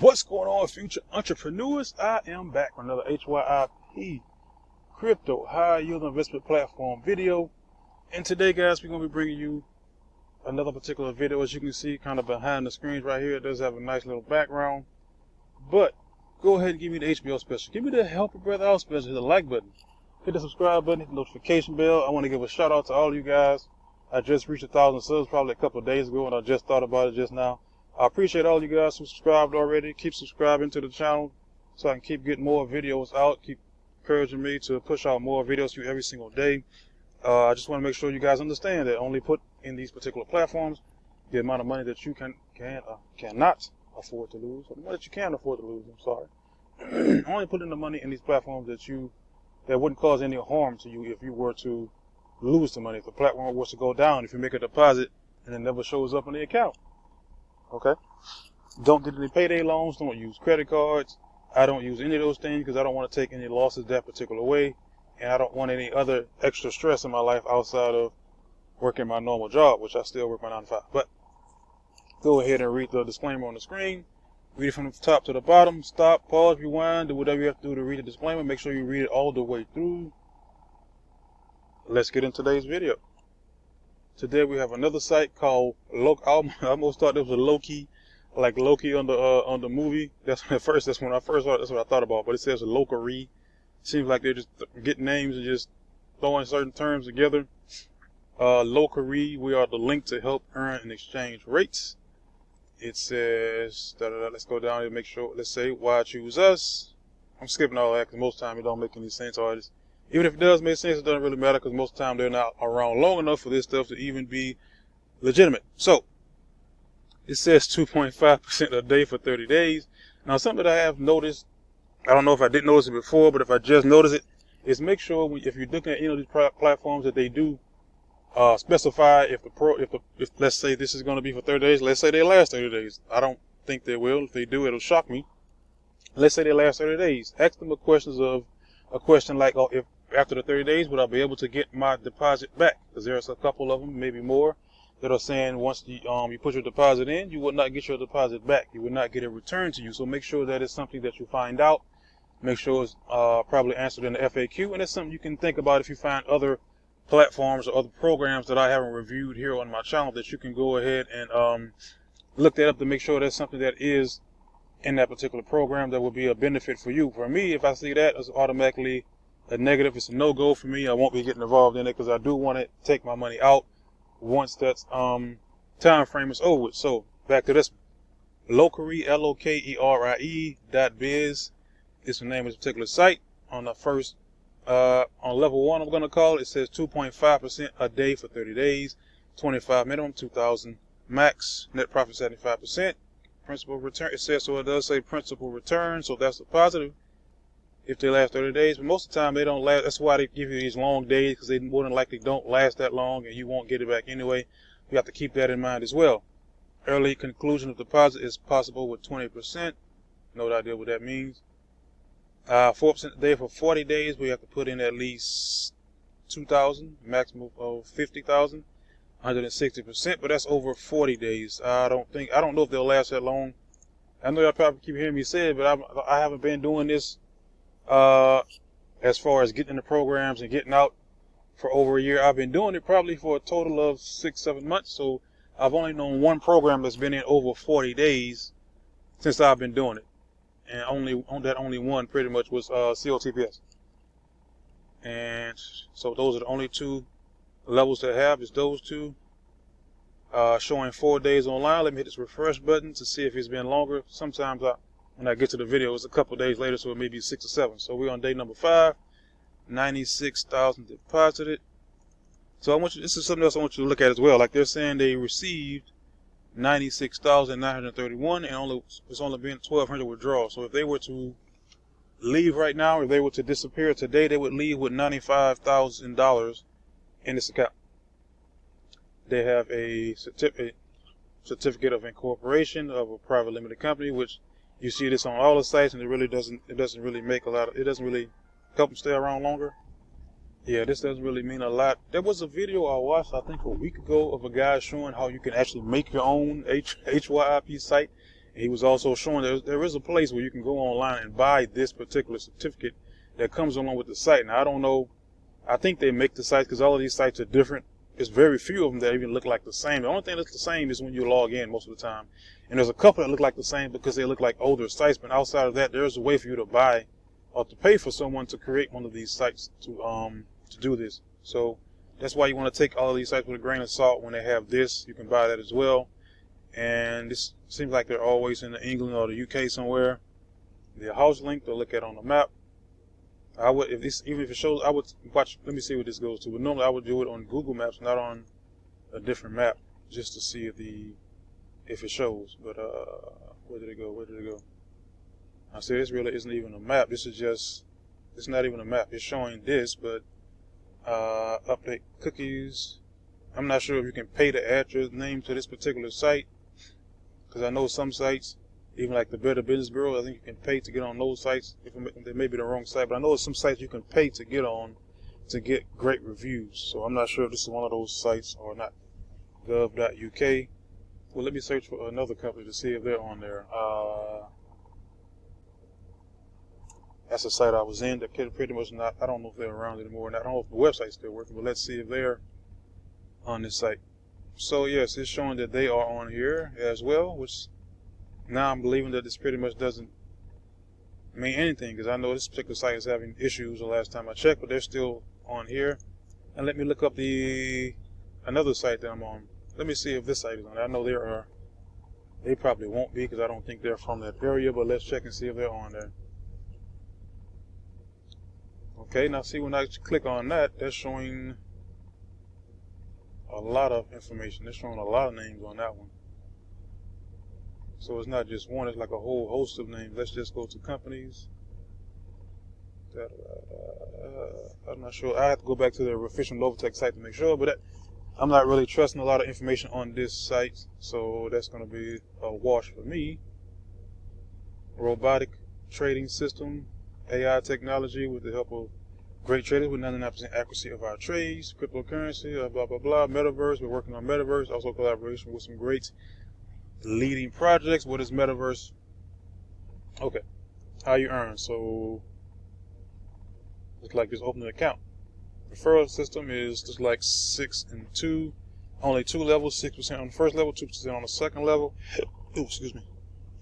What's going on, future entrepreneurs? I am back with another HYIP crypto high yield investment platform video. And today, guys, we're going to be bringing you another particular video. As you can see, kind of behind the screens right here, it does have a nice little background. But go ahead and give me the HBO special. Give me the help a brother out special. Hit the like button, hit the subscribe button, hit the notification bell. I want to give a shout out to all you guys. I just reached 1,000 subs probably a couple of days ago, and I just thought about it just now. I appreciate all you guys who subscribed already. Keep subscribing to the channel so I can keep getting more videos out. Keep encouraging me to push out more videos to you every single day. I just want to make sure you guys understand that only put in these particular platforms the amount of money that you cannot afford to lose, or the money that you can afford to lose. I'm sorry. Only put in the money in these platforms that wouldn't cause any harm to you if you were to lose the money. If the platform was to go down, if you make a deposit and it never shows up in the account. Okay? Don't get any payday loans. Don't use credit cards. I don't use any of those things because I don't want to take any losses that particular way. And I don't want any other extra stress in my life outside of working my normal job, which I still work my 9 to 5. But go ahead and read the disclaimer on the screen. Read it from the top to the bottom. Stop, pause, rewind, do whatever you have to do to read the disclaimer. Make sure you read it all the way through. Let's get into today's video. Today we have another site called I almost thought it was a Loki, like Loki on the movie. That's when I first saw it, that's what I thought about. But it says a lokerie. Seems like they're just getting names and just throwing certain terms together. Lokerie, we are the link to help earn and exchange rates. It says, let's go down and make sure, let's say, why choose us? I'm skipping all that because most of the time it don't make any sense. Even if it does make sense, it doesn't really matter because most of the time they're not around long enough for this stuff to even be legitimate. So, it says 2.5% a day for 30 days. Now, something that I have noticed, I don't know if I didn't notice it before, but if I just noticed it, is make sure if you're looking at any of these platforms that they do specify if let's say this is going to be for 30 days, let's say they last 30 days. I don't think they will. If they do, it'll shock me. Let's say they last 30 days. Ask them a question like, oh, if after the 30 days, would I be able to get my deposit back? Because there's a couple of them, maybe more, that are saying once you put your deposit in, you will not get your deposit back. You will not get it returned to you. So make sure that it's something that you find out. Make sure it's probably answered in the FAQ. And it's something you can think about if you find other platforms or other programs that I haven't reviewed here on my channel, that you can go ahead and look that up to make sure that's something that is in that particular program that will be a benefit for you. For me, if I see that, it's automatically a negative. It's a no-go for me. I won't be getting involved in it because I do want to take my money out once that time frame is over with. So back to this lokerie, lokerie.biz is the name of this particular site. On the first on level 1, I'm going to call it, it says 2.5% a day for 30 days, 25 minimum, 2,000 max, net profit 75%. Principal return, it says, so it does say principal return, so that's a positive if they last 30 days, but most of the time they don't last. That's why they give you these long days, because they more than likely don't last that long and you won't get it back anyway. You have to keep that in mind as well. Early conclusion of deposit is possible with 20%. No idea what that means. 4% a day for 40 days. We have to put in at least 2,000, maximum of 50,000. 160%, but that's over 40 days. I don't know if they'll last that long. I know y'all probably keep hearing me say it, but I haven't been doing this as far as getting in the programs and getting out for over a year. I've been doing it probably for a total of 6-7 months, so I've only known one program that's been in over 40 days since I've been doing it, and only one pretty much was COTPS. And so those are the only two levels to have, is those two. Showing 4 days online. Let me hit this refresh button to see if it's been longer. Sometimes when I get to the video, it's a couple days later, so it may be 6 or 7. So we're on day number 5. 96,000 deposited. So this is something else I want you to look at as well. Like they're saying they received 96,931 and it's only been 1,200 withdrawals. So if they were to leave right now, if they were to disappear today, they would leave with $95,000 in this account. They have a certificate of incorporation of a private limited company, which you see this on all the sites, and it doesn't really help them stay around longer. Yeah, this doesn't really mean a lot. There was a video I watched, I think a week ago, of a guy showing how you can actually make your own HYIP site, And he was also showing that there is a place where you can go online and buy this particular certificate that comes along with the site. Now, I don't know. I think they make the sites because all of these sites are different. There's very few of them that even look like the same. The only thing that's the same is when you log in most of the time. And there's a couple that look like the same because they look like older sites. But outside of that, there's a way for you to buy or to pay for someone to create one of these sites to do this. So that's why you want to take all of these sites with a grain of salt. When they have this, you can buy that as well. And this seems like they're always in England or the UK somewhere. The house link to look at on the map. I would, even if it shows, I would watch. Let me see what this goes to. But normally I would do it on Google Maps, not on a different map, just to see if it shows. But where did it go? Where did it go? I see this really isn't even a map. This is just, it's not even a map. It's showing this, but update cookies. I'm not sure if you can pay to add your name to this particular site, because I know some sites, even like the Better Business Bureau, I think you can pay to get on those sites. They may be the wrong site, but I know some sites you can pay to get on to get great reviews. So I'm not sure if this is one of those sites or not. Gov.uk. Well, let me search for another company to see if they're on there. That's a site I was in that pretty much not. I don't know if they're around anymore. And I don't know if the website's still working, but let's see if they're on this site. So yes, it's showing that they are on here as well, which now I'm believing that this pretty much doesn't mean anything, because I know this particular site is having issues the last time I checked, but they're still on here. And let me look up another site that I'm on. Let me see if this site is on there. I know there are. They probably won't be because I don't think they're from that area, but let's check and see if they're on there. Okay, now see, when I click on that, that's showing a lot of information. They're showing a lot of names on that one. So it's not just one, it's like a whole host of names. Let's just go to companies. I'm not sure. I have to go back to the official Novatech site to make sure, but I'm not really trusting a lot of information on this site, so that's going to be a wash for me. Robotic trading system, AI technology with the help of great traders with 99% accuracy of our trades, cryptocurrency, blah, blah, blah, metaverse. We're working on metaverse, also collaboration with some great leading projects. What is metaverse? Okay, how you earn. So it's like just open an account. Referral system is just like 6 and 2, only 2 levels, 6% on the first level, 2% on the second level. Ooh, excuse me.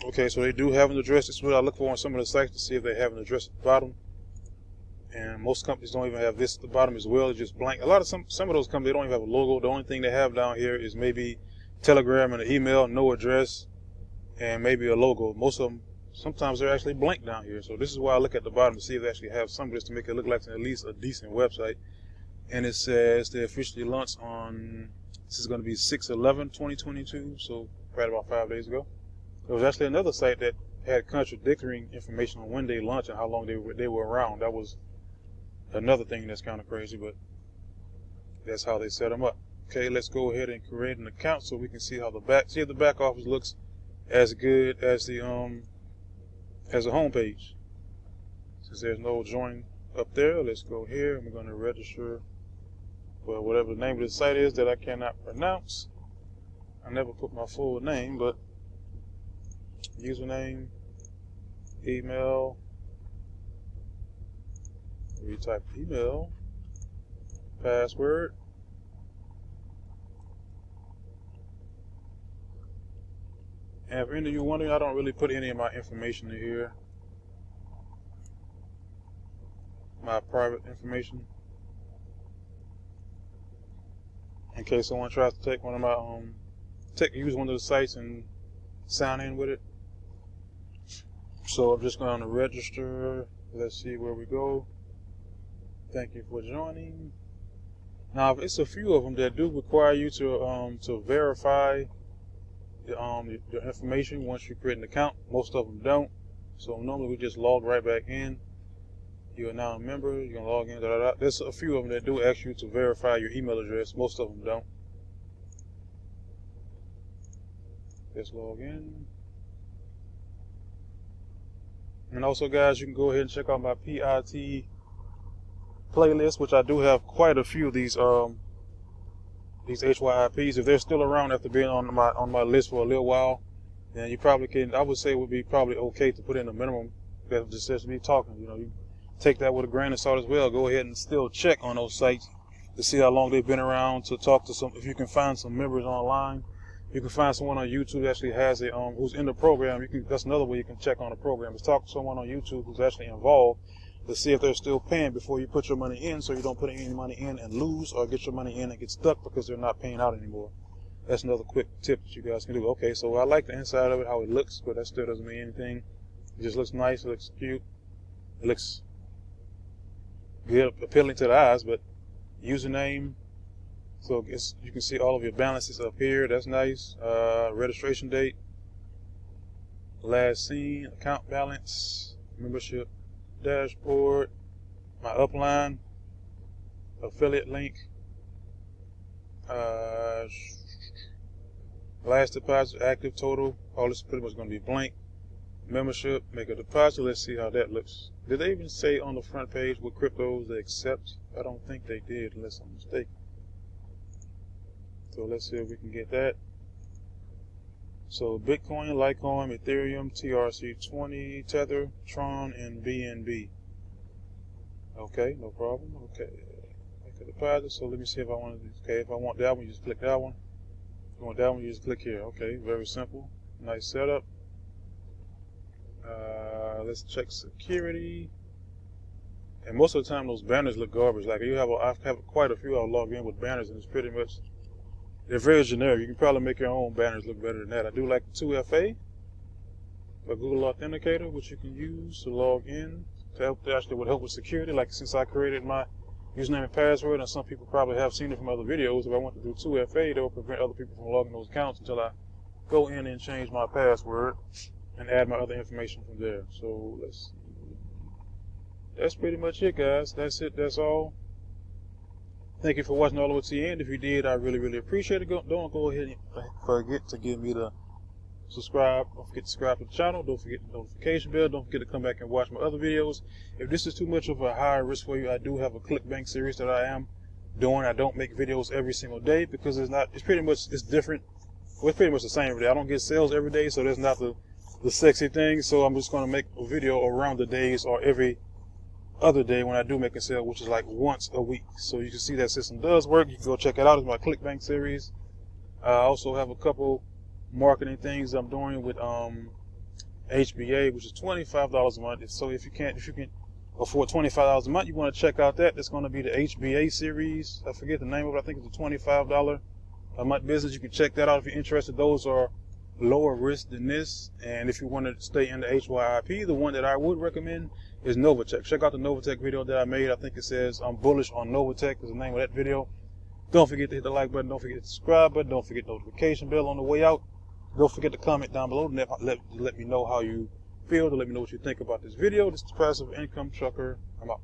Okay, so they do have an address. This is what I look for on some of the sites to see if they have an address at the bottom. And most companies don't even have this at the bottom as well. It's just blank. A lot of some of those companies, they don't even have a logo. The only thing they have down here is maybe Telegram and an email, no address, and maybe a logo. Most of them, sometimes they're actually blank down here. So this is why I look at the bottom to see if they actually have some of this to make it look like at least a decent website. And it says they officially launched on, this is going to be 6/11/2022, so right about 5 days ago. There was actually another site that had contradictory information on when they launched and how long they were around. That was another thing that's kind of crazy, but that's how they set them up. Okay, let's go ahead and create an account so we can see how see if the back office looks as good as the home page. Since there's no join up there, let's go here and we're going to register for whatever the name of the site is that I cannot pronounce. I never put my full name, but username, email, retype email, password, and if any of you are wondering, I don't really put any of my information in here, my private information, in case someone tries to take one of my use one of the sites and sign in with it. So I'm just going to register. Let's see where we go. Thank you for joining. Now, it's a few of them that do require you to verify the information once you create an account. Most of them don't. So normally we just log right back in. You are now a member. You're gonna log in. There's a few of them that do ask you to verify your email address. Most of them don't. Let's log in. And also, guys, you can go ahead and check out my PIT playlist, which I do have quite a few of these HYIPs. If they're still around after being on my list for a little while, then you probably can, I would say it would be probably okay to put in a minimum that just says to be talking. You know, you take that with a grain of salt as well. Go ahead and still check on those sites to see how long they've been around, to talk to some, if you can find some members online. You can find someone on YouTube that actually has a, who's in the program. You can, that's another way you can check on the program, is talk to someone on YouTube who's actually involved to see if they're still paying before you put your money in, so you don't put any money in and lose, or get your money in and get stuck because they're not paying out anymore. That's another quick tip that you guys can do. Okay, so I like the inside of it, how it looks, but that still doesn't mean anything. It just looks nice, it looks cute, it looks good, appealing to the eyes. But username, so you can see all of your balances up here. That's nice. Registration date, last seen, account balance, membership dashboard, my upline, affiliate link, last deposit, active total. All this is pretty much going to be blank. Membership, make a deposit. Let's see how that looks. Did they even say on the front page what cryptos they accept? I don't think they did, unless I'm mistaken. So let's see if we can get that. So Bitcoin, Litecoin, Ethereum, TRC20, Tether, Tron, and BNB. Okay, no problem. Okay, make a deposit. So let me see if I want to. Okay, if I want that one, you just click that one. If you want that one, you just click here. Okay, very simple. Nice setup. Let's check security. And most of the time, those banners look garbage. Like I have quite a few I'll log in with banners, and it's pretty much, they're very generic. You can probably make your own banners look better than that. I do like 2FA, a Google Authenticator, which you can use to log in. That actually would help with security. Like, since I created my username and password, and some people probably have seen it from other videos, if I want to do 2FA, that will prevent other people from logging those accounts until I go in and change my password and add my other information from there. So let's see. That's pretty much it, guys. That's it. That's all. Thank you for watching all the way to the end. If you did, I really, really appreciate it. Don't go ahead and forget to give me the subscribe. Don't forget to subscribe to the channel. Don't forget the notification bell. Don't forget to come back and watch my other videos. If this is too much of a high risk for you, I do have a ClickBank series that I am doing. I don't make videos every single day because it's pretty much different. Well, it's pretty much the same every day. I don't get sales every day, so that's not the sexy thing. So I'm just going to make a video around the days, or every other day when I do make a sale, which is like once a week. So you can see that system does work. You can go check it out. It's my ClickBank series. I also have a couple marketing things I'm doing with HBA, which is $25 a month. So if you can afford $25 a month, you want to check out that. It's going to be the HBA series. I forget the name of it. I think it's a $25 a month business. You can check that out if you're interested. Those are lower risk than this. And if you want to stay in the HYIP, the one that I would recommend is Novatech. Check out the Novatech video that I made. I think it says I'm bullish on Novatech is the name of that video. Don't forget to hit the like button. Don't forget to subscribe button. Don't forget the notification bell on the way out. Don't forget to comment down below and let me know how you feel, to let me know what you think about this video. This is Passive Income Trucker. I'm out.